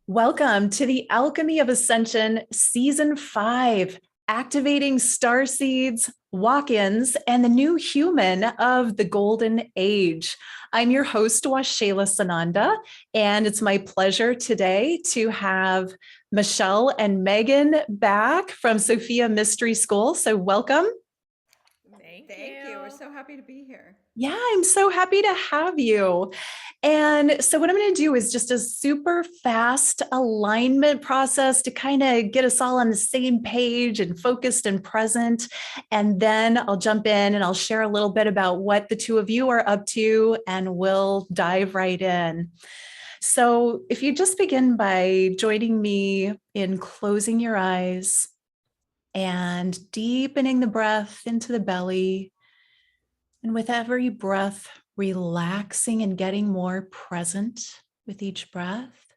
Welcome to the Alchemy of Ascension Season 5, activating starseeds, walk-ins, and the new human of the golden age. I'm your host, Waxela Sananda, and it's my pleasure today to have Michelle and Megan back from Sophia Mystery School. So welcome. Thank you. We're so happy to be here. Yeah, I'm so happy to have you. And so, what I'm going to do is just a super fast alignment process to kind of get us all on the same page and focused and present. And then I'll jump in and I'll share a little bit about what the two of you are up to, and we'll dive right in. So, if you just begin by joining me in closing your eyes and deepening the breath into the belly. And with every breath, relaxing and getting more present with each breath.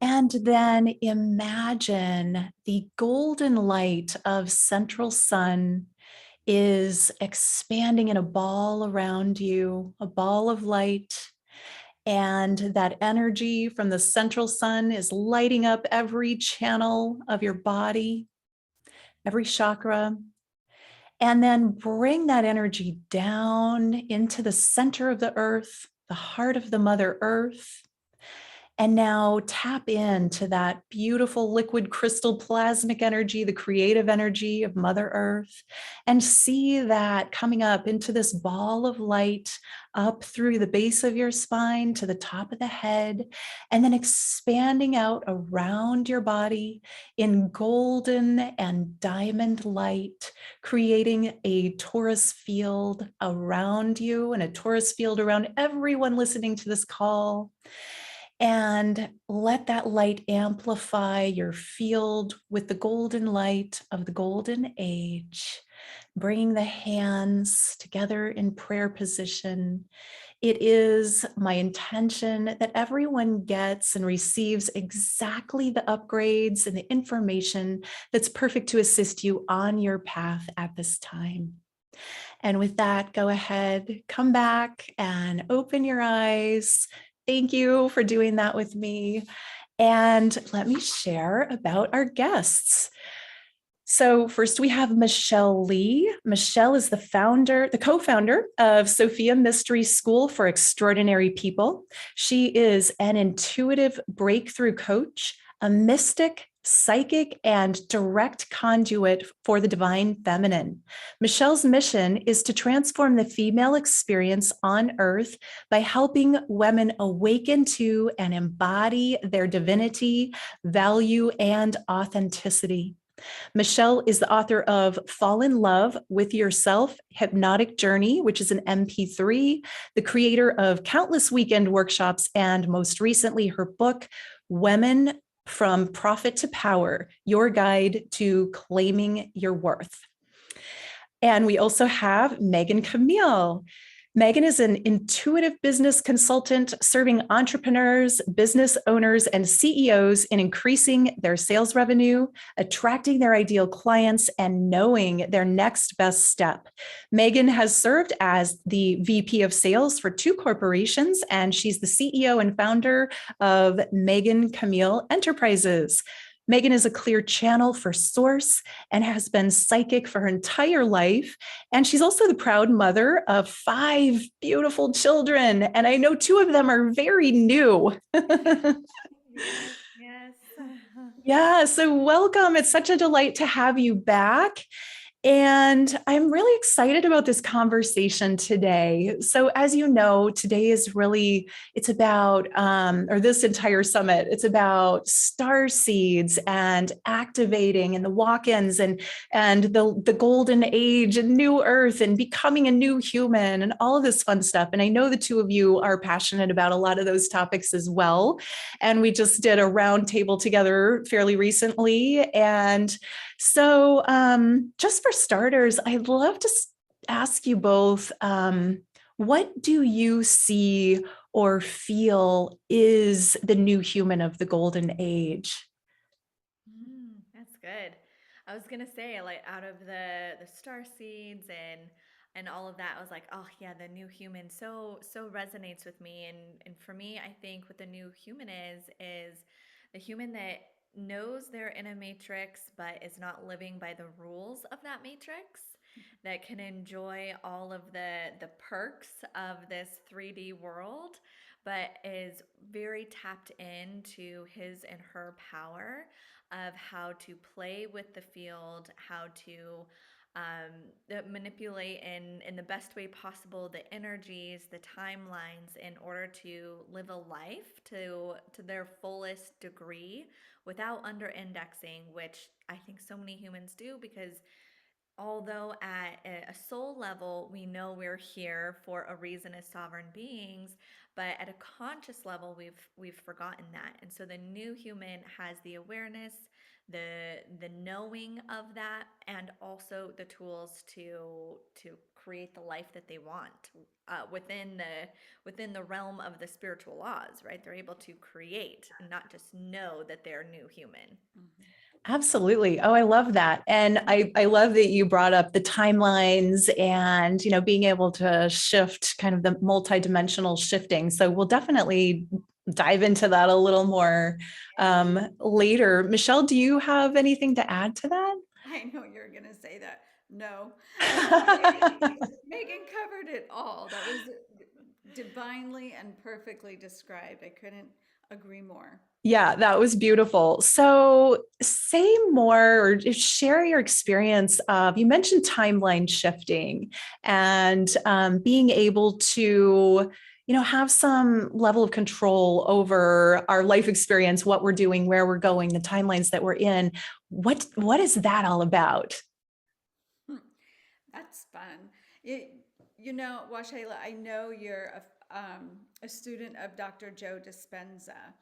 And then imagine the golden light of central sun is expanding in a ball around you, a ball of light. And that energy from the central sun is lighting up every channel of your body, every chakra, and then bring that energy down into the center of the earth, the heart of the Mother Earth. And now tap into that beautiful liquid crystal plasmic energy, the creative energy of Mother Earth, and see that coming up into this ball of light up through the base of your spine to the top of the head, and then expanding out around your body in golden and diamond light, creating a torus field around you and a torus field around everyone listening to this call. And let that light amplify your field with the golden light of the golden age, bringing the hands together in prayer position. It is my intention that everyone gets and receives exactly the upgrades and the information that's perfect to assist you on your path at this time. And with that, go ahead, come back and open your eyes. Thank you for doing that with me. And let me share about our guests. So first we have Michelle Lee. Michelle is the co-founder of Sophia Mystery School for Extraordinary People. She is an intuitive breakthrough coach, a mystic, psychic, and direct conduit for the divine feminine. Michelle's mission is to transform the female experience on Earth by helping women awaken to and embody their divinity, value, and authenticity. Michelle is the author of Fall in Love with Yourself, Hypnotic Journey, which is an MP3, the creator of countless weekend workshops, and most recently her book, Women from Profit to Power, Your Guide to Claiming Your Worth. And we also have Megan Camille. Megan is an intuitive business consultant serving entrepreneurs, business owners, and CEOs in increasing their sales revenue, attracting their ideal clients, and knowing their next best step. Megan has served as the VP of sales for 2 corporations, and she's the CEO and founder of Megan Camille Enterprises. Megan is a clear channel for source and has been psychic for her entire life. And she's also the proud mother of 5 beautiful children. And I know 2 of them are very new. Yes. Yeah, so welcome. It's such a delight to have you back. And I'm really excited about this conversation today. So as you know, today is really, it's about, or this entire summit, it's about star seeds and activating and the walk-ins and the golden age and new earth and becoming a new human and all of this fun stuff. And I know the 2 of you are passionate about a lot of those topics as well. And we just did a round table together fairly recently. And so just for starters, I'd love to ask you both, what do you see or feel is the new human of the golden age? That's good. I was gonna say, like, out of the star seeds and all of that, I was like, oh yeah, the new human so resonates with me. And for me, I think what the new human is a human that knows they're in a matrix but is not living by the rules of that matrix, that can enjoy all of the perks of this 3D world, but is very tapped into his and her power of how to play with the field, how to manipulate in the best way possible the energies, the timelines, in order to live a life to their fullest degree without under indexing, which I think so many humans do, because although at a soul level we know we're here for a reason as sovereign beings, but at a conscious level we've forgotten that. And so the new human has the awareness, the knowing of that, and also the tools to create the life that they want within the realm of the spiritual laws, right? They're able to create and not just know that they're new human. Absolutely. Oh, I love that. And I love that you brought up the timelines and, being able to shift kind of the multidimensional shifting. So we'll definitely dive into that a little more later. Michelle, do you have anything to add to that? I know you're going to say that. No. Megan covered it all. That was divinely and perfectly described. I couldn't agree more. Yeah, that was beautiful. So, say more or share your experience of, you mentioned timeline shifting and being able to, have some level of control over our life experience, what we're doing, where we're going, the timelines that we're in. What is that all about? Hmm, that's fun. It, Waxela, I know you're a student of Dr. Joe Dispenza,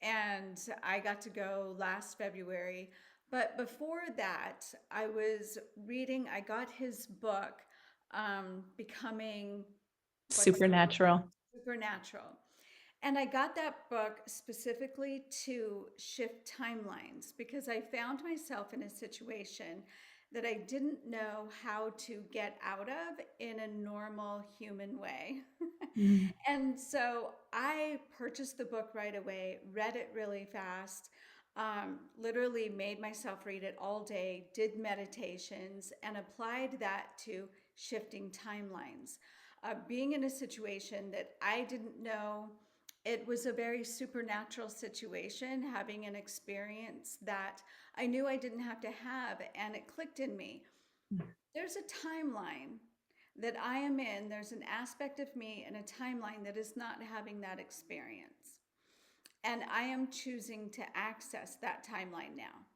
and I got to go last February. But before that, I got his book, Becoming, what's the word? Supernatural. Supernatural. And I got that book specifically to shift timelines because I found myself in a situation that I didn't know how to get out of in a normal human way. Mm. And so I purchased the book right away, read it really fast, literally made myself read it all day, did meditations, and applied that to shifting timelines. Being in a situation that I didn't know, it was a very supernatural situation, having an experience that I knew I didn't have to have, and it clicked in me. There's a timeline that I am in, there's an aspect of me in a timeline that is not having that experience. And I am choosing to access that timeline now.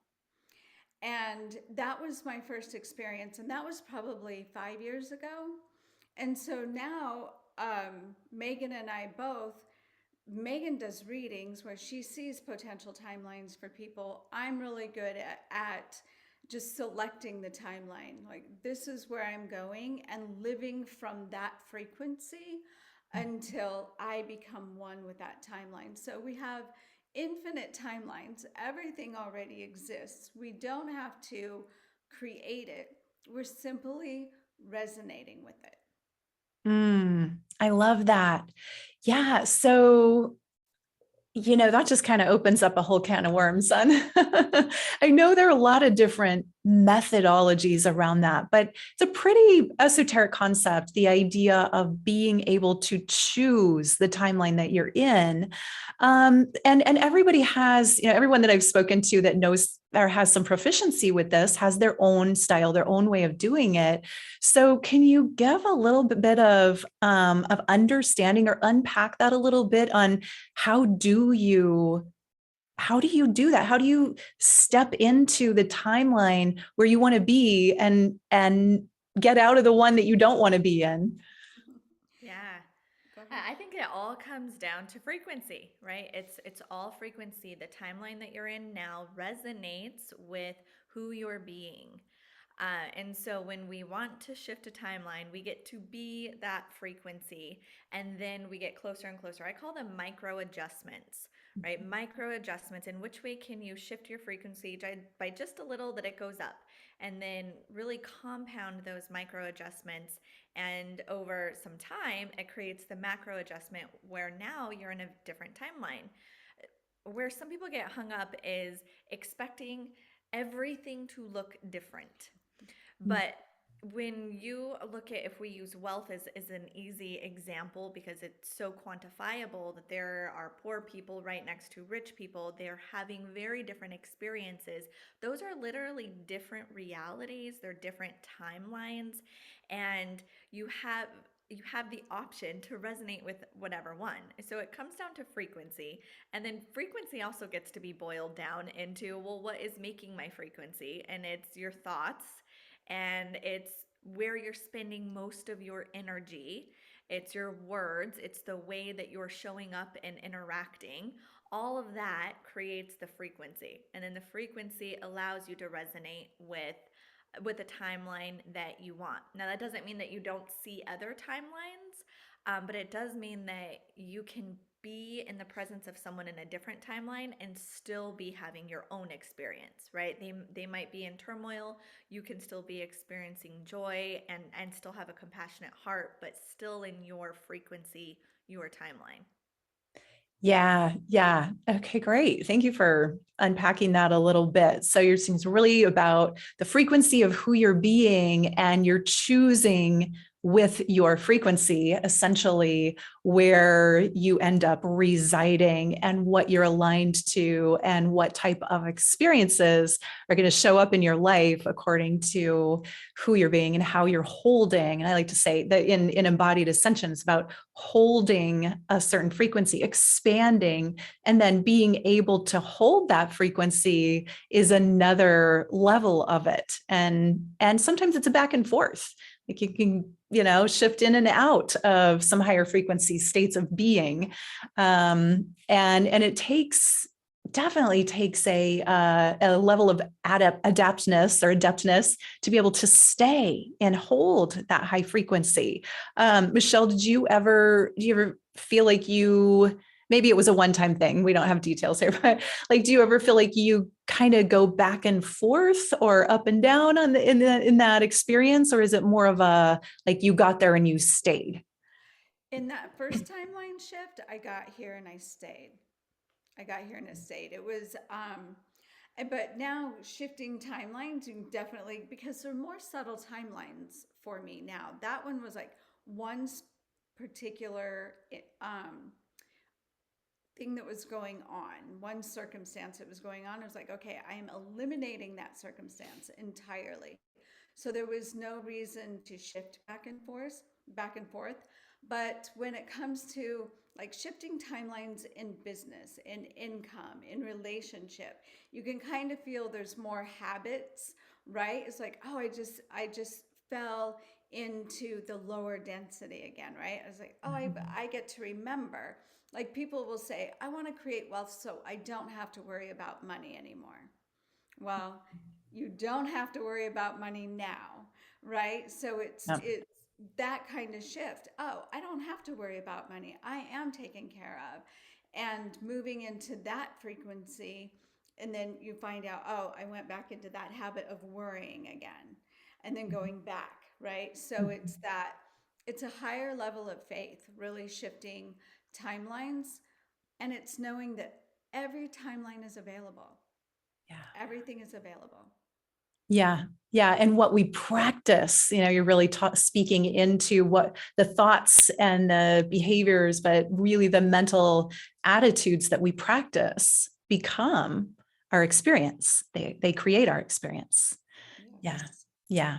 And that was my first experience. And that was probably 5 years ago. And so now, Megan and I both, Megan does readings where she sees potential timelines for people. I'm really good at just selecting the timeline. Like, this is where I'm going and living from that frequency until I become one with that timeline. So we have infinite timelines. Everything already exists. We don't have to create it. We're simply resonating with it. I love that. Yeah. So, that just kind of opens up a whole can of worms. On I know there are a lot of different methodologies around that, but it's a pretty esoteric concept, the idea of being able to choose the timeline that you're in. And everybody has, everyone that I've spoken to that knows or has some proficiency with this has their own style, their own way of doing it. So, can you give a little bit of understanding or unpack that a little bit on how do you do that? How do you step into the timeline where you want to be and get out of the one that you don't want to be in? Yeah. Go ahead. I think it all comes down to frequency, right? It's all frequency. The timeline that you're in now resonates with who you're being. And so when we want to shift a timeline, we get to be that frequency, and then we get closer and closer. I call them micro adjustments, right? Micro adjustments. In which way can you shift your frequency by just a little that it goes up, and then really compound those micro adjustments. And over some time, it creates the macro adjustment where now you're in a different timeline. where some people get hung up is expecting everything to look different. But when you look at, if we use wealth as an easy example because it's so quantifiable, that there are poor people right next to rich people, they're having very different experiences. Those are literally different realities, they're different timelines, and you have you have the option to resonate with whatever one. So it comes down to frequency. And then frequency also gets to be boiled down into, well, what is making my frequency? And it's your thoughts, and it's where you're spending most of your energy. It's your words, it's the way that you're showing up and interacting. All of that creates the frequency. And then the frequency allows you to resonate with a timeline that you want. Now, that doesn't mean that you don't see other timelines, but it does mean that you can be in the presence of someone in a different timeline and still be having your own experience, right? They might be in turmoil, you can still be experiencing joy and still have a compassionate heart, but still in your frequency, your timeline. Yeah, yeah. Okay, great. Thank you for unpacking that a little bit. So you're seems really about the frequency of who you're being, and you're choosing with your frequency, essentially, where you end up residing and what you're aligned to and what type of experiences are going to show up in your life according to who you're being and how you're holding. And I like to say that in embodied ascension, it's about holding a certain frequency, expanding, and then being able to hold that frequency is another level of it. And sometimes it's a back and forth. Like you can, shift in and out of some higher frequency states of being. And it definitely takes a level of adaptness to be able to stay and hold that high frequency. Michelle, do you ever feel like maybe it was a one-time thing, we don't have details here, but like, do you ever feel like you kind of go back and forth or up and down in that experience? Or is it more of a, like, you got there and you stayed? In that first timeline shift, I got here and I stayed. I got here and I stayed. It was, but now shifting timelines, you definitely, because they're more subtle timelines for me now. That one was like one particular thing that was going on, one circumstance that was going on. I was like, okay, I am eliminating that circumstance entirely. So there was no reason to shift back and forth. But when it comes to like shifting timelines in business, in income, in relationship, you can kind of feel there's more habits, right? It's like, oh, I just fell into the lower density again, right? I was like, oh, I get to remember. Like people will say, I want to create wealth so I don't have to worry about money anymore. Well, you don't have to worry about money now, right? So Yeah. it's that kind of shift. Oh, I don't have to worry about money. I am taken care of. And moving into that frequency, and then you find out, oh, I went back into that habit of worrying again, and then going back, right? So it's a higher level of faith, really shifting timelines, and it's knowing that every timeline is available. Yeah. Everything is available. Yeah. Yeah. And what we practice, you're really speaking into what the thoughts and the behaviors, but really the mental attitudes that we practice become our experience. They create our experience. Yeah. Yes. Yeah.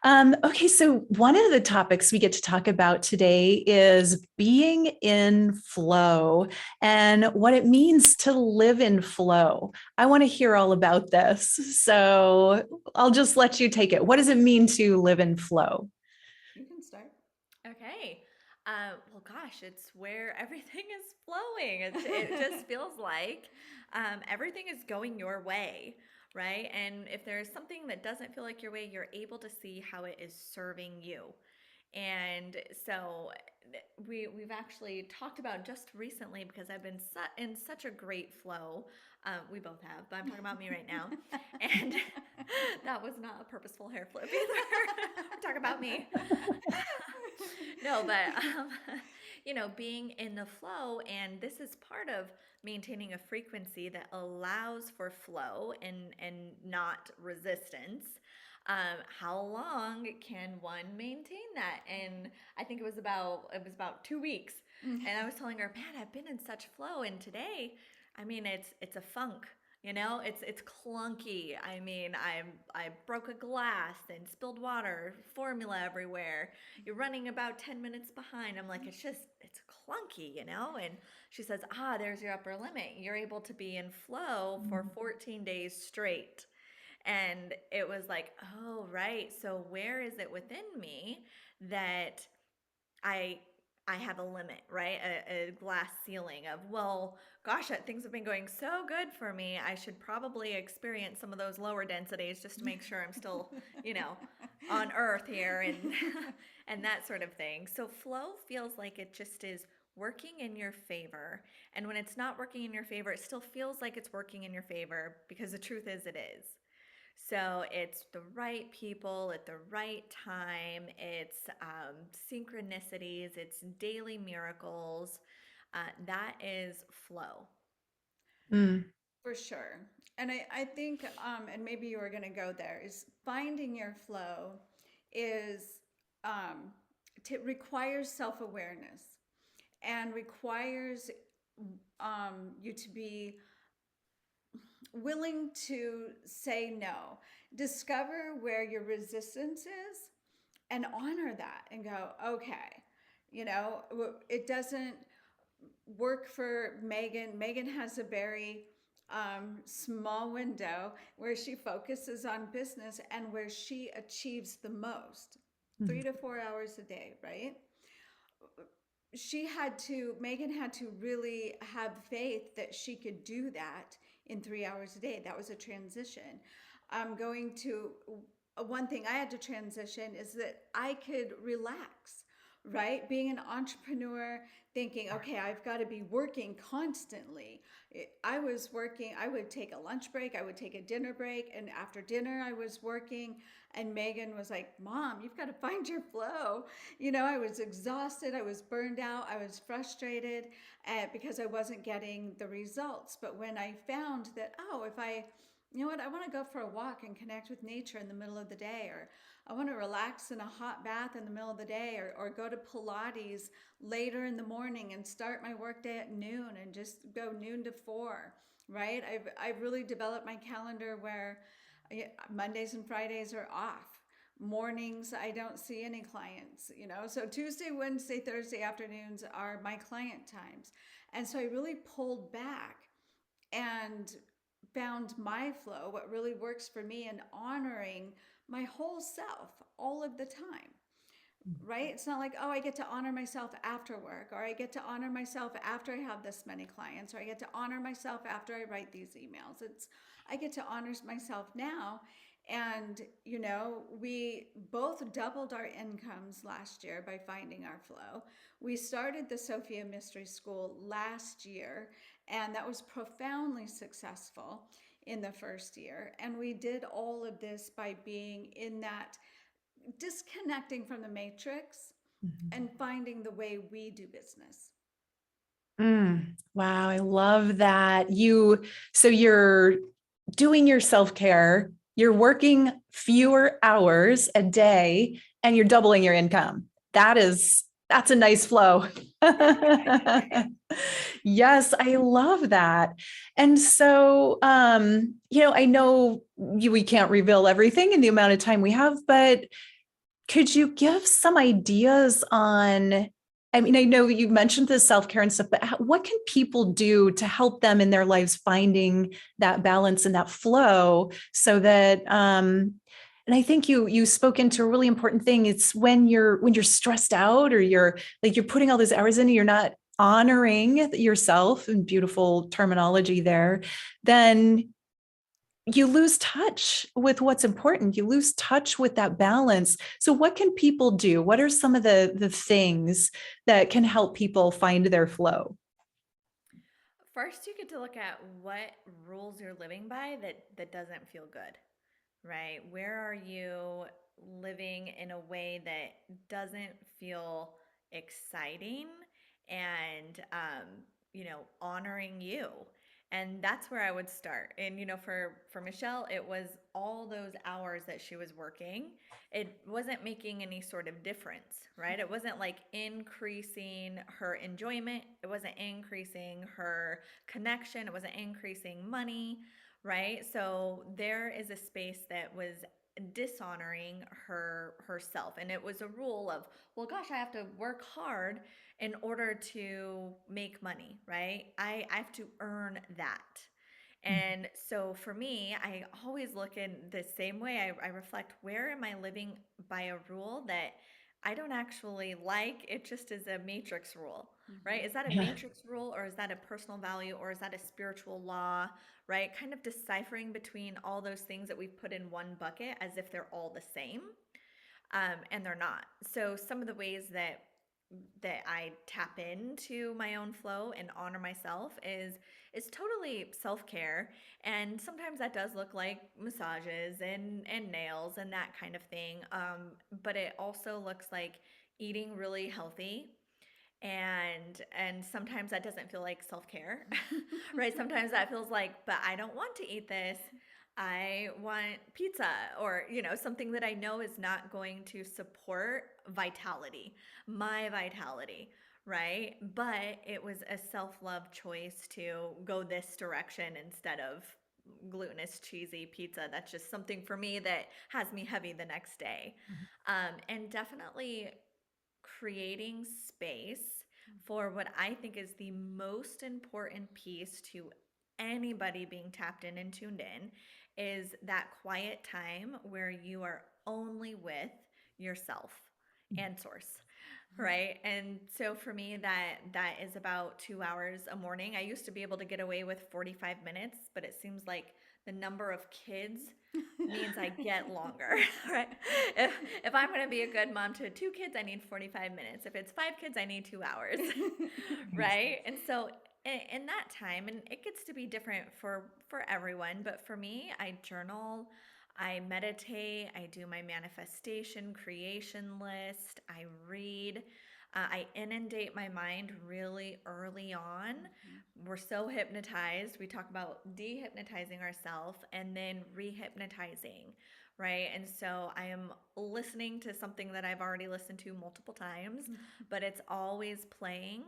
Okay, so one of the topics we get to talk about today is being in flow and what it means to live in flow. I want to hear all about this. So I'll just let you take it. What does it mean to live in flow? You can start. Okay. Well, gosh, it's where everything is flowing. It just feels like everything is going your way, right? And if there's something that doesn't feel like your way, you're able to see how it is serving you. And so we've actually talked about just recently, because I've been in such a great flow. We both have, but I'm talking about me right now. And that was not a purposeful hair flip either. We're talking about me. No, but being in the flow. And this is part of maintaining a frequency that allows for flow and not resistance. How long can one maintain that? And I think it was about 2 weeks. And I was telling her, man, I've been in such flow. And today, I mean, it's a funk. It's clunky. I mean, I broke a glass and spilled water, formula everywhere. You're running about 10 minutes behind. I'm like, it's clunky. And she says, there's your upper limit. You're able to be in flow for 14 days straight. And it was like, oh, right. So where is it within me that I I have a limit, right? A glass ceiling of, well, gosh, things have been going so good for me. I should probably experience some of those lower densities just to make sure I'm still, you know, on earth here and and that sort of thing. So flow feels like it just is working in your favor. And when it's not working in your favor, it still feels like it's working in your favor because the truth is it is. So it's the right people at the right time. It's synchronicities. It's daily miracles. That is flow. Mm. For sure. And I think, and maybe you were going to go there, is finding your flow is requires self awareness and requires you to be willing to say no, discover where your resistance is, and honor that and go, okay, it doesn't work for Megan. Megan has a very small window where she focuses on business and where she achieves the most, 3 to 4 hours a day, right? Megan had to really have faith that she could do that in 3 hours a day. That was a transition. Going to One thing I had to transition is that I could relax, right? Being an entrepreneur, thinking, okay, I've got to be working constantly. I was working, I would take a lunch break, I would take a dinner break, and after dinner, I was working. And Megan was like, Mom, you've got to find your flow. I was exhausted, I was burned out, I was frustrated because I wasn't getting the results. But when I found that, if I, I want to go for a walk and connect with nature in the middle of the day, or I want to relax in a hot bath in the middle of the day, or go to Pilates later in the morning and start my workday at noon and just go noon to 4, right? I've really developed my calendar where Mondays and Fridays are off. Mornings, I don't see any clients. So Tuesday, Wednesday, Thursday afternoons are my client times. And so I really pulled back and found my flow, what really works for me, and honoring my whole self all of the time. Right? It's not like, I get to honor myself after work, or I get to honor myself after I have this many clients, or I get to honor myself after I write these emails. I get to honor myself now. And, we both doubled our incomes last year by finding our flow. We started the Sophia Mystery School last year, and that was profoundly successful in the first year. And we did all of this by being in that disconnecting from the matrix and finding the way we do business. Wow, I love that. So you're doing your self-care, you're working fewer hours a day, and you're doubling your income. That's a nice flow. Yes, I love that. And so, I know we can't reveal everything in the amount of time we have, but could you give some ideas on, I mean, I know you mentioned the self-care and stuff, but what can people do to help them in their lives finding that balance and that flow so that, and I think you spoke into a really important thing. It's when you're stressed out, or you're putting all those hours in and you're not honoring yourself, and beautiful terminology there, then you lose touch with what's important. You lose touch with that balance. So what can people do? What are some of the things that can help people find their flow? First, you get to look at what rules you're living by that doesn't feel good, right? Where are you living in a way that doesn't feel exciting and honoring you. And that's where I would start. And for Michelle, it was all those hours that she was working. It wasn't making any sort of difference, right? It wasn't like increasing her enjoyment, it wasn't increasing her connection, it wasn't increasing money, right? So there is a space that was dishonoring herself, and it was a rule of, well, gosh, I have to work hard in order to make money, right? I have to earn that. And so for me, I always look in the same way. I reflect, where am I living by a rule that I don't actually like? It just is a matrix rule, right? Is that a Yeah. matrix rule, or is that a personal value, or is that a spiritual law, right? Kind of deciphering between all those things that we've put in one bucket as if they're all the same, and they're not. So some of the ways that I tap into my own flow and honor myself is totally self-care. And sometimes that does look like massages and nails and that kind of thing. But it also looks like eating really healthy, and sometimes that doesn't feel like self-care. Right? Sometimes that feels like, but I don't want to eat this, I want pizza, or something that I know is not going to support vitality, my vitality, right? But it was a self-love choice to go this direction instead of glutinous cheesy pizza. That's just something for me that has me heavy the next day. And definitely creating space for what I think is the most important piece to anybody being tapped in and tuned in, is that quiet time where you are only with yourself and source. Right. And so for me, that is about 2 hours a morning. I used to be able to get away with 45 minutes, but it seems like the number of kids means I get longer, right? If I'm going to be a good mom to 2 kids, I need 45 minutes. If it's 5 kids, I need 2 hours, right? And so in that time, and it gets to be different for everyone, but for me, I journal, I meditate, I do my manifestation creation list, I read. I inundate my mind really early on. We're so hypnotized. We talk about dehypnotizing ourselves and then rehypnotizing, right? And so I am listening to something that I've already listened to multiple times, but it's always playing.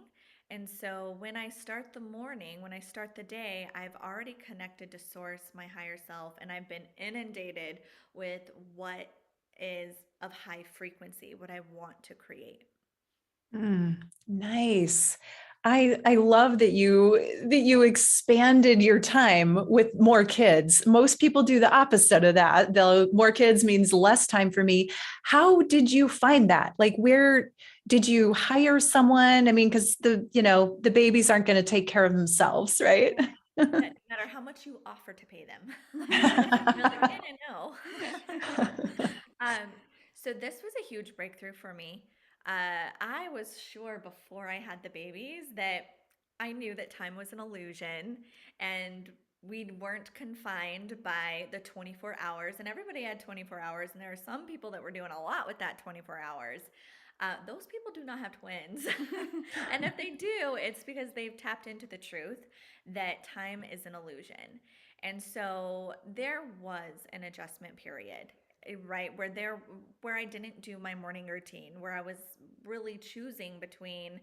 And so when I start the morning, when I start the day, I've already connected to source, my higher self, and I've been inundated with what is of high frequency, what I want to create. Nice. I love that you expanded your time with more kids. Most people do the opposite of that. The more kids means less time for me. How did you find that? Like, where did you hire someone? I mean, because the babies aren't going to take care of themselves, right? No matter how much you offer to pay them. They're like, no. Um, so this was a huge breakthrough for me. I was sure before I had the babies that I knew that time was an illusion, and we weren't confined by the 24 hours, and everybody had 24 hours, and there are some people that were doing a lot with that 24 hours. Those people do not have twins. And if they do, it's because they've tapped into the truth that time is an illusion. And so there was an adjustment period, right, where I didn't do my morning routine, where I was really choosing between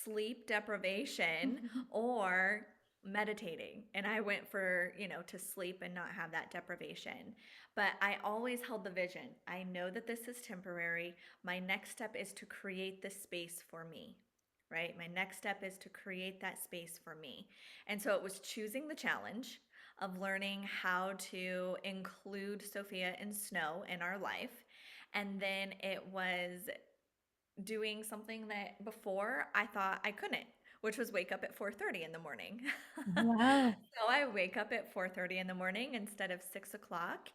sleep deprivation or meditating, and I went for to sleep and not have that deprivation. But I always held the vision, I know that this is temporary. My next step is to create the space for me, right? My next step is to create that space for me. And so it was choosing the challenge of learning how to include Sophia and Snow in our life. And then it was doing something that before I thought I couldn't, which was wake up at 4:30 in the morning. Wow. So I wake up at 4:30 in the morning instead of 6 o'clock.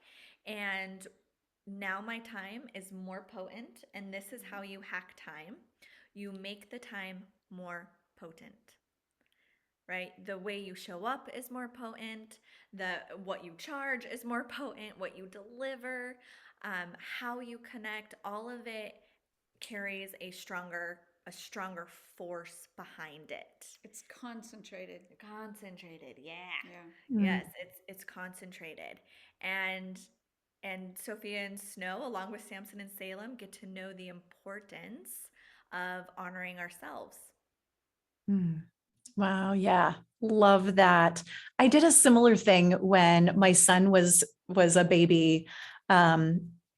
And now my time is more potent. And this is how you hack time: you make the time more potent, right? The way you show up is more potent. The what you charge is more potent. What you deliver, how you connect, all of it carries a a stronger force behind it. It's concentrated. Concentrated, yeah. Yeah. Yes, Mm. it's concentrated. And Sophia and Snow, along with Samson and Salem, get to know the importance of honoring ourselves. Mm. Wow, yeah. Love that. I did a similar thing when my son was a baby.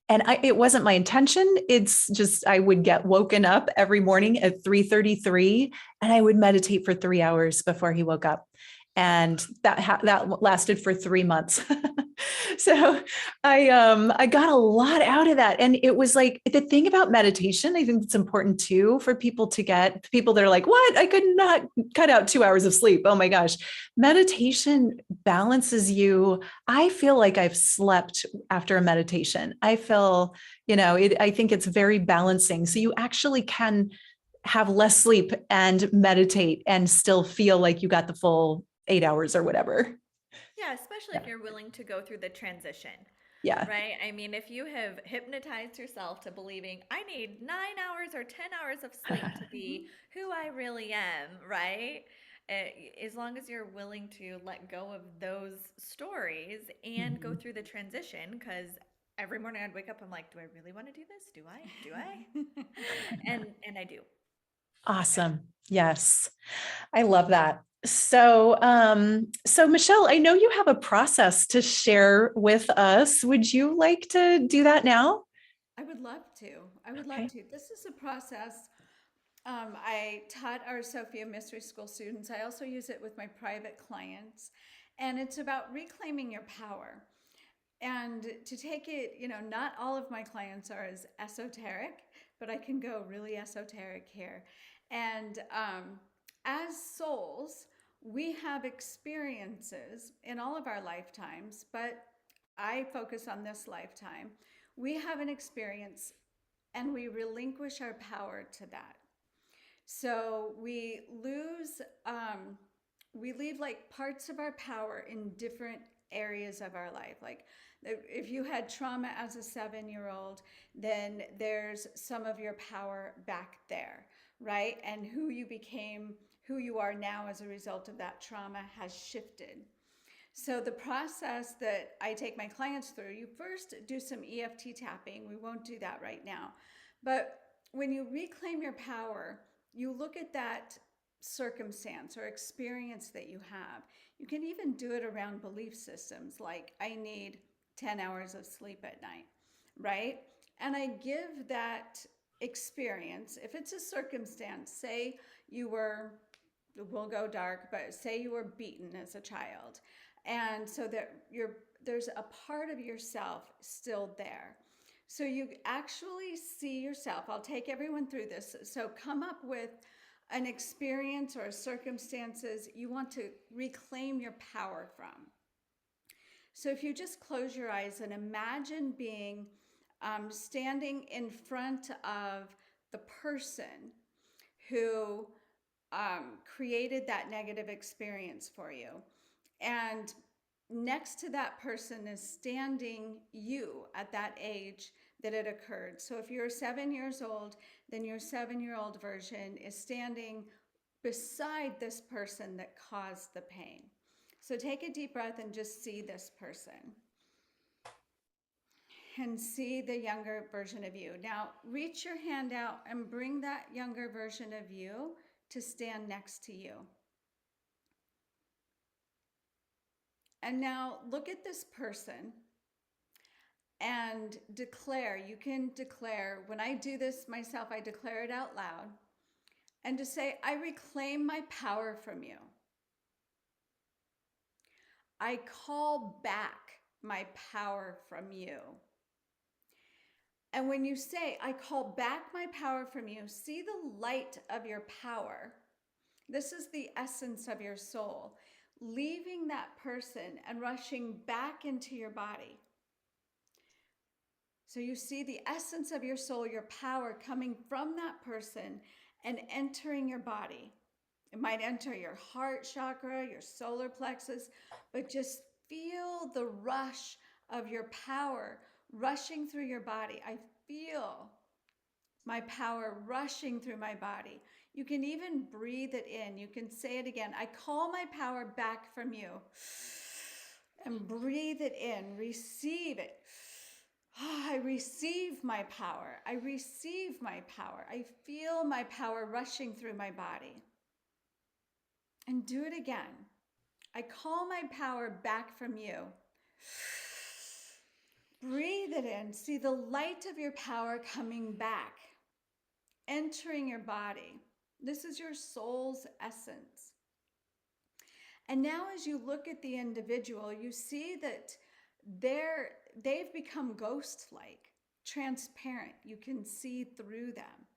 And it wasn't my intention. It's just I would get woken up every morning at 3:33 and I would meditate for 3 hours before he woke up. And that lasted for 3 months. So I got a lot out of that. And it was like the thing about meditation, I think it's important too for people to get people that are like, what? I could not cut out 2 hours of sleep. Oh my gosh. Meditation balances you. I feel like I've slept after a meditation. I feel, I think it's very balancing. So you actually can have less sleep and meditate and still feel like you got the full 8 hours or whatever. Yeah, especially if Yeah. you're willing to go through the transition, Yeah. right? I mean, if you have hypnotized yourself to believing I need 9 hours or 10 hours of sleep to be who I really am, right? As long as you're willing to let go of those stories and go Mhm. through the transition, because every morning I'd wake up, I'm like, do I really want to do this? Do I? Do I? And I do. Awesome. Yes. I love that. So Michelle, I know you have a process to share with us. Would you like to do that now? I would love to. I would love Okay. to. This is a process I taught our Sophia Mystery School students. I also use it with my private clients. And it's about reclaiming your power. And to take it, not all of my clients are as esoteric, but I can go really esoteric here. And as souls, we have experiences in all of our lifetimes, but I focus on this lifetime. We have an experience and we relinquish our power to that. So we leave like parts of our power in different areas of our life. Like if you had trauma as a 7 year old, then there's some of your power back there, right? And who you became, who you are now as a result of that trauma has shifted. So the process that I take my clients through, you first do some EFT tapping. We won't do that right now. But when you reclaim your power, you look at that circumstance or experience that you have. You can even do it around belief systems like I need 10 hours of sleep at night, right? And I give that experience, if it's a circumstance, say you were, we'll go dark, but say you were beaten as a child and so that there's a part of yourself still there. So you actually see yourself. I'll take everyone through this. So come up with an experience or circumstances you want to reclaim your power from. So if you just close your eyes and imagine being standing in front of the person who created that negative experience for you. And next to that person is standing you at that age that it occurred. So if you're 7 years old, then your 7-year-old version is standing beside this person that caused the pain. So take a deep breath and just see this person and see the younger version of you. Now reach your hand out and bring that younger version of you to stand next to you. And now look at this person and declare. You can declare, when I do this myself, I declare it out loud. And to say, I reclaim my power from you. I call back my power from you. And when you say, I call back my power from you, see the light of your power. This is the essence of your soul, leaving that person and rushing back into your body. So you see the essence of your soul, your power coming from that person and entering your body. It might enter your heart chakra, your solar plexus, but just feel the rush of your power rushing through your body. I feel my power rushing through my body. You can even breathe it in. You can say it again. I call my power back from you. And breathe it in. Receive it. I receive my power. I receive my power. I feel my power rushing through my body. And do it again. I call my power back from you. Breathe it in. See the light of your power coming back, entering your body. This is your soul's essence. And now as you look at the individual, you see that they've become ghost-like, transparent. You can see through them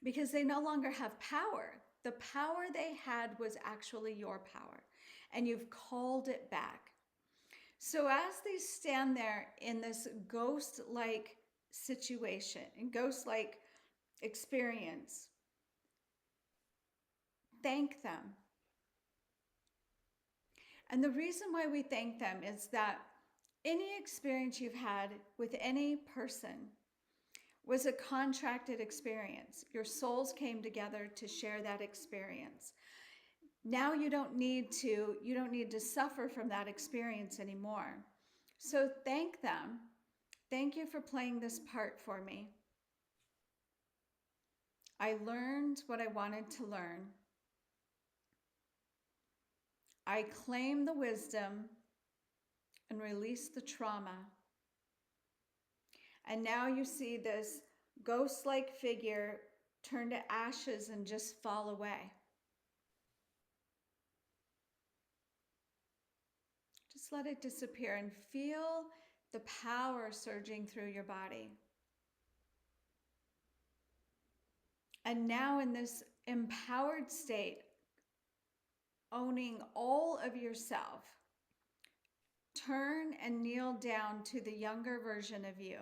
because they no longer have power. The power they had was actually your power, and you've called it back. So as they stand there in this ghost-like situation, and ghost-like experience, thank them. And the reason why we thank them is that any experience you've had with any person was a contracted experience. Your souls came together to share that experience. Now you don't need to suffer from that experience anymore. So thank them. Thank you for playing this part for me. I learned what I wanted to learn. I claim the wisdom and release the trauma. And now you see this ghost-like figure turn to ashes and just fall away. Just let it disappear and feel the power surging through your body. And now in this empowered state, owning all of yourself, turn and kneel down to the younger version of you.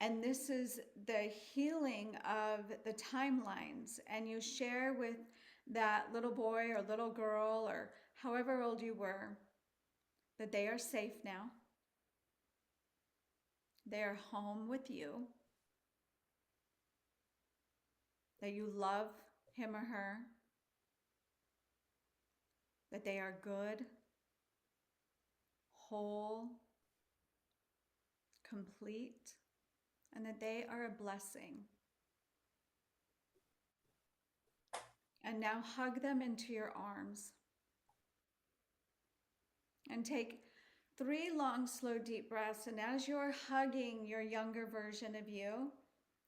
And this is the healing of the timelines. And you share with that little boy or little girl or however old you were that they are safe now. They are home with you. That you love him or her. That they are good, whole, complete, and that they are a blessing. And now hug them into your arms. And take 3 long, slow, deep breaths. And as you're hugging your younger version of you,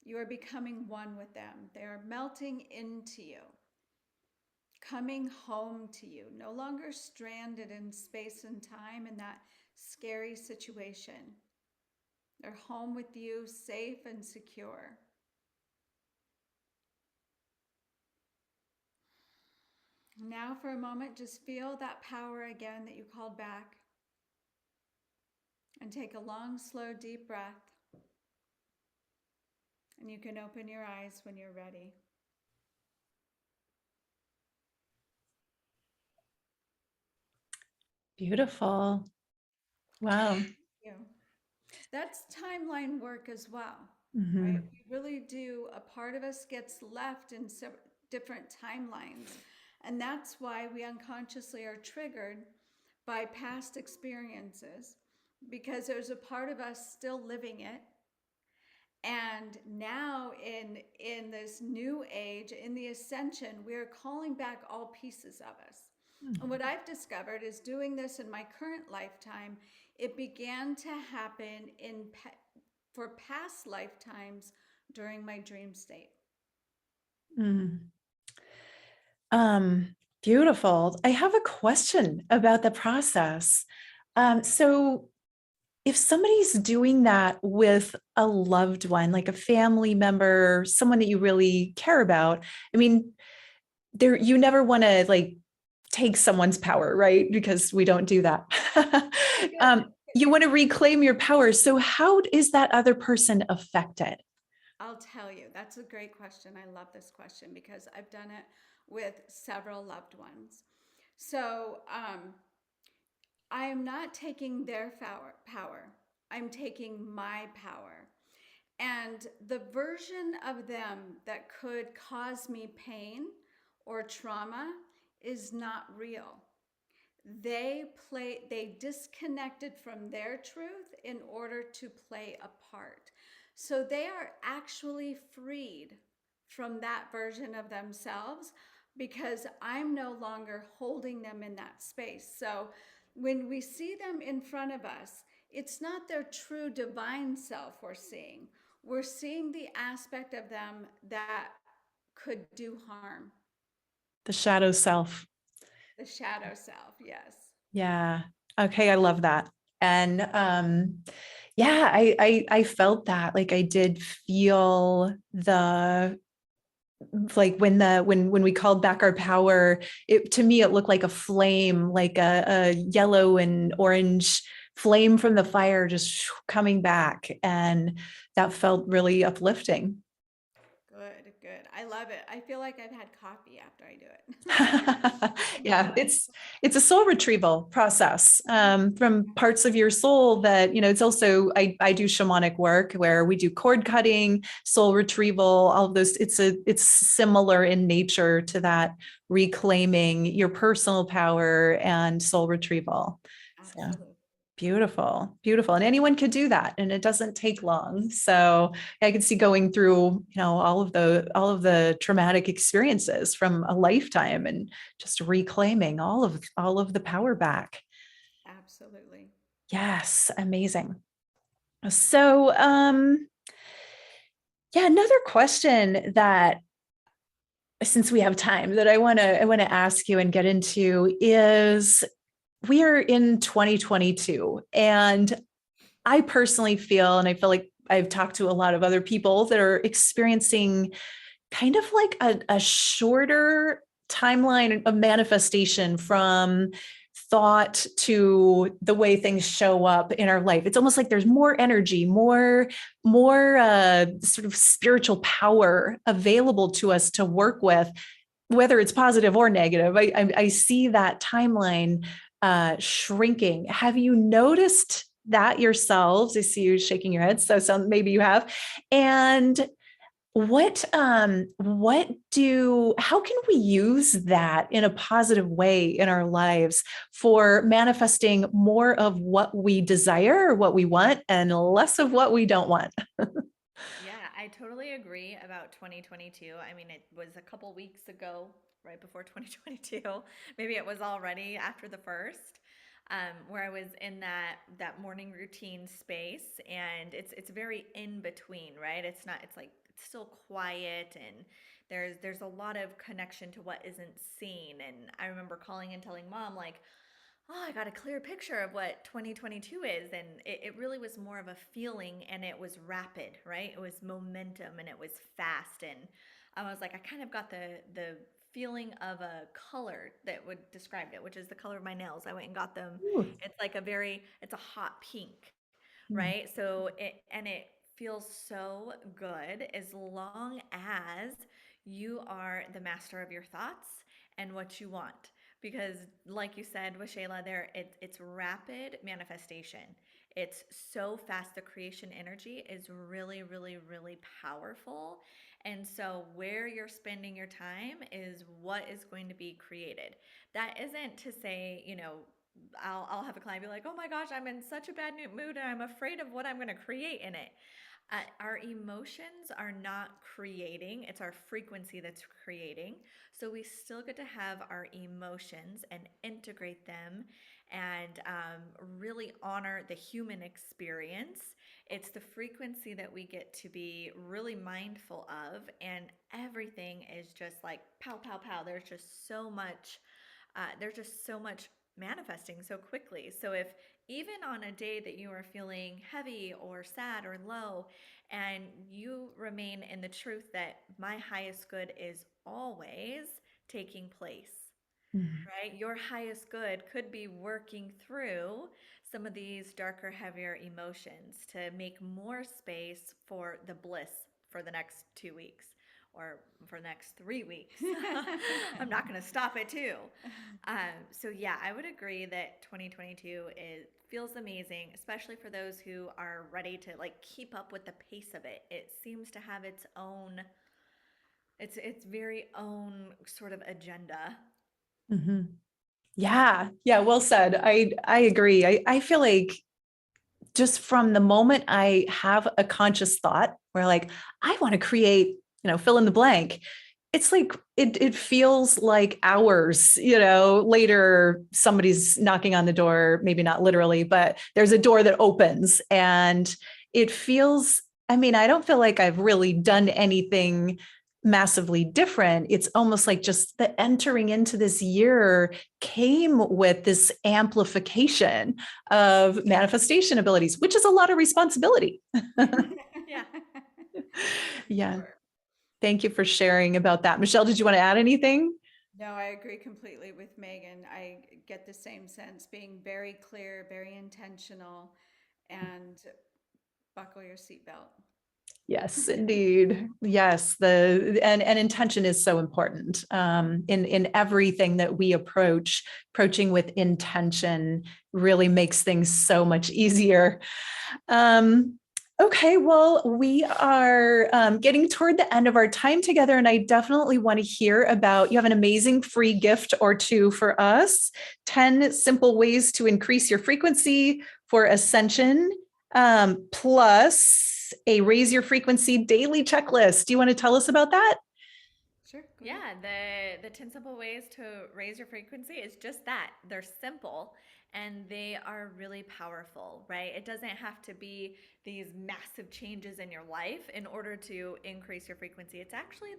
you are becoming one with them. They are melting into you, coming home to you, no longer stranded in space and time in that scary situation. They're home with you, safe and secure. Now for a moment, just feel that power again that you called back. And take a long, slow, deep breath. And you can open your eyes when you're ready. Beautiful. Wow. Thank you. That's timeline work as well, Mm-hmm. right? We really do. A part of us gets left in different timelines. And that's why we unconsciously are triggered by past experiences, because there's a part of us still living it. And now in this new age, in the Ascension, we're calling back all pieces of us. Mm-hmm. And what I've discovered is doing this in my current lifetime, it began to happen for past lifetimes during my dream state. Mm. Beautiful. I have a question about the process. So if somebody's doing that with a loved one, like a family member, someone that you really care about, I mean, you never want to like take someone's power, right? Because we don't do that. You want to reclaim your power. So how is that other person affected? I'll tell you, that's a great question. I love this question because I've done it with several loved ones. So I am not taking their power. I'm taking my power. And the version of them that could cause me pain or trauma is not real. They disconnected from their truth in order to play a part. So they are actually freed from that version of themselves because I'm no longer holding them in that space. So when we see them in front of us, it's not their true divine self we're seeing. We're seeing the aspect of them that could do harm. The shadow self. The shadow self, yes. Yeah. Okay, I love that. And yeah, I felt that. Like I did feel the like when we called back our power, it to me it looked like a flame, like a yellow and orange flame from the fire just coming back. And that felt really uplifting. Good, good. I love it. I feel like I've had coffee after I do it. Yeah, it's a soul retrieval process from parts of your soul that, it's also, I do shamanic work where we do cord cutting, soul retrieval, all of those. It's similar in nature to that, reclaiming your personal power and soul retrieval. So Absolutely. beautiful, beautiful. And anyone could do that. And it doesn't take long. So I can see going through, all of the traumatic experiences from a lifetime and just reclaiming all of the power back. Absolutely. Yes, amazing. So yeah, another question that since we have time that I want to ask you and get into is we are in 2022 and I personally feel, and I feel like I've talked to a lot of other people that are experiencing kind of like a shorter timeline of manifestation from thought to the way things show up in our life. It's almost like there's more energy, more sort of spiritual power available to us to work with, whether it's positive or negative. I see that timeline shrinking. Have you noticed that yourselves? I see you shaking your head, so maybe you have. And how can we use that in a positive way in our lives for manifesting more of what we desire or what we want and less of what we don't want? Yeah, I totally agree about 2022. I mean, it was a couple weeks ago, right before 2022. Maybe it was already after the first, where I was in that morning routine space, and it's very in between, right? It's not. It's like it's still quiet, and there's a lot of connection to what isn't seen. And I remember calling and telling mom like, oh, I got a clear picture of what 2022 is. And it really was more of a feeling, and it was rapid, right? It was momentum and it was fast. And I was like, I kind of got the feeling of a color that would describe it, which is the color of my nails. I went and got them. Ooh. It's a hot pink, Mm. right? So it feels so good as long as you are the master of your thoughts and what you want. Because, like you said, with Shayla, it's rapid manifestation. It's so fast. The creation energy is really, really, really powerful. And so, where you're spending your time is what is going to be created. That isn't to say, I'll have a client be like, oh my gosh, I'm in such a bad mood and I'm afraid of what I'm going to create in it. Our emotions are not creating, it's our frequency that's creating. So we still get to have our emotions and integrate them and really honor the human experience. It's the frequency that we get to be really mindful of, and everything is just like pow, pow, pow. There's just so much manifesting so quickly. So if even on a day that you are feeling heavy or sad or low, and you remain in the truth that my highest good is always taking place, Mm. right? Your highest good could be working through some of these darker, heavier emotions to make more space for the bliss for the next 2 weeks, or for the next 3 weeks. I'm not going to stop it too. So yeah, I would agree that 2022 feels amazing, especially for those who are ready to like keep up with the pace of it. It seems to have its very own sort of agenda. Mhm. Yeah. Yeah. Well said. I agree. I feel like just from the moment I have a conscious thought where like, I want to create, fill in the blank, it's like, it feels like hours, later somebody's knocking on the door, maybe not literally, but there's a door that opens and it feels, I don't feel like I've really done anything massively different. It's almost like just the entering into this year came with this amplification of manifestation abilities, which is a lot of responsibility. Yeah. Yeah. Thank you for sharing about that. Michelle, did you want to add anything? No, I agree completely with Megan. I get the same sense, being very clear, very intentional, and buckle your seatbelt. Yes, indeed. Yes, and intention is so important in everything that we approaching with intention really makes things so much easier. Okay, well, we are getting toward the end of our time together, and I definitely want to hear about, you have an amazing free gift or two for us, 10 simple ways to increase your frequency for Ascension, plus a raise your frequency daily checklist. Do you want to tell us about that? Sure. Yeah, the 10 simple ways to raise your frequency is just that. They're simple and they are really powerful, right? It doesn't have to be these massive changes in your life in order to increase your frequency. It's actually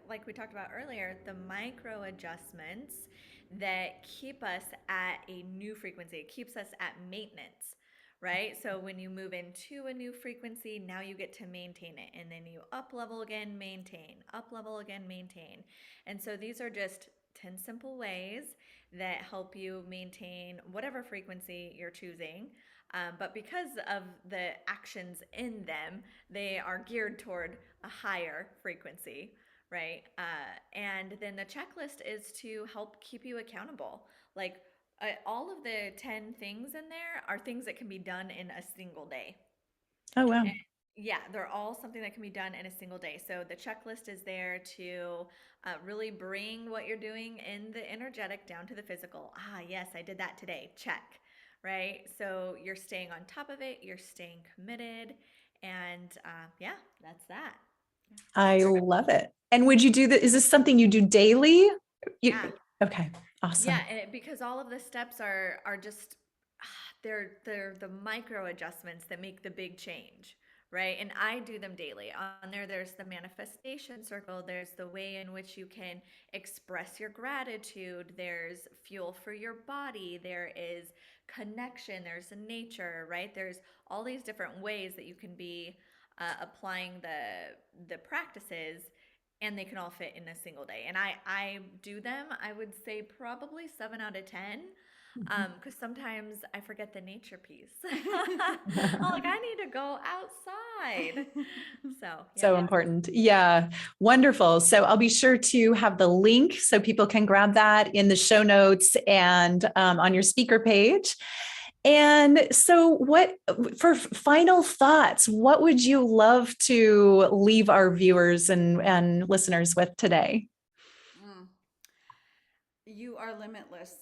like we talked about earlier, the micro adjustments that keep us at a new frequency. It keeps us at maintenance. Right? So when you move into a new frequency, now you get to maintain it. And then you up level again, maintain, up level again, maintain. And so these are just 10 simple ways that help you maintain whatever frequency you're choosing. But because of the actions in them, they are geared toward a higher frequency, right? And then the checklist is to help keep you accountable. Like, all of the 10 things in there are things that can be done in a single day. Oh, wow. And yeah, they're all something that can be done in a single day. So the checklist is there to really bring what you're doing in the energetic down to the physical. Ah, yes, I did that today. Check. Right? So you're staying on top of it, you're staying committed. And yeah, that's that. I love it. And would you do that? Is this something you do daily? Yeah. Okay. Awesome. Yeah, and because all of the steps are just they're the micro adjustments that make the big change, right? And I do them daily. On there's the manifestation circle, there's the way in which you can express your gratitude, there's fuel for your body, there is connection, there's nature, right? There's all these different ways that you can be applying the practices, and they can all fit in a single day. And I do them, I would say probably 7 out of 10. Because sometimes I forget the nature piece. I'm like, I need to go outside. So yeah. So important. Yeah. Wonderful. So I'll be sure to have the link so people can grab that in the show notes and on your speaker page. And so for final thoughts, what would you love to leave our viewers and listeners with today? You are limitless.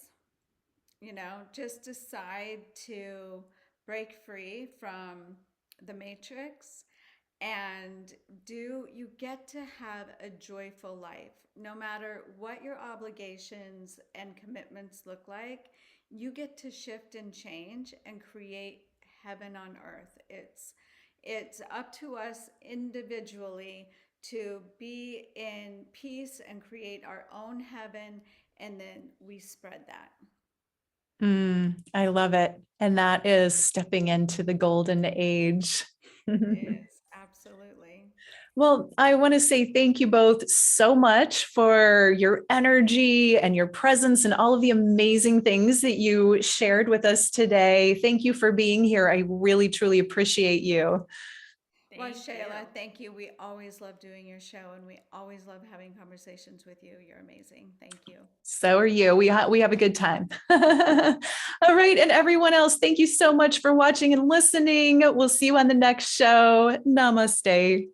Just decide to break free from the matrix and you get to have a joyful life. No matter what your obligations and commitments look like, you get to shift and change and create heaven on earth. It's up to us individually to be in peace and create our own heaven, and then we spread that. I love it. And that is stepping into the golden age. It is, absolutely. Well, I want to say thank you both so much for your energy and your presence and all of the amazing things that you shared with us today. Thank you for being here. I really, truly appreciate you. Well, Thank Shayla, you. thank you. We always love doing your show, and we always love having conversations with you. You're amazing. Thank you. So are you. We have a good time. All right. And everyone else, thank you so much for watching and listening. We'll see you on the next show. Namaste.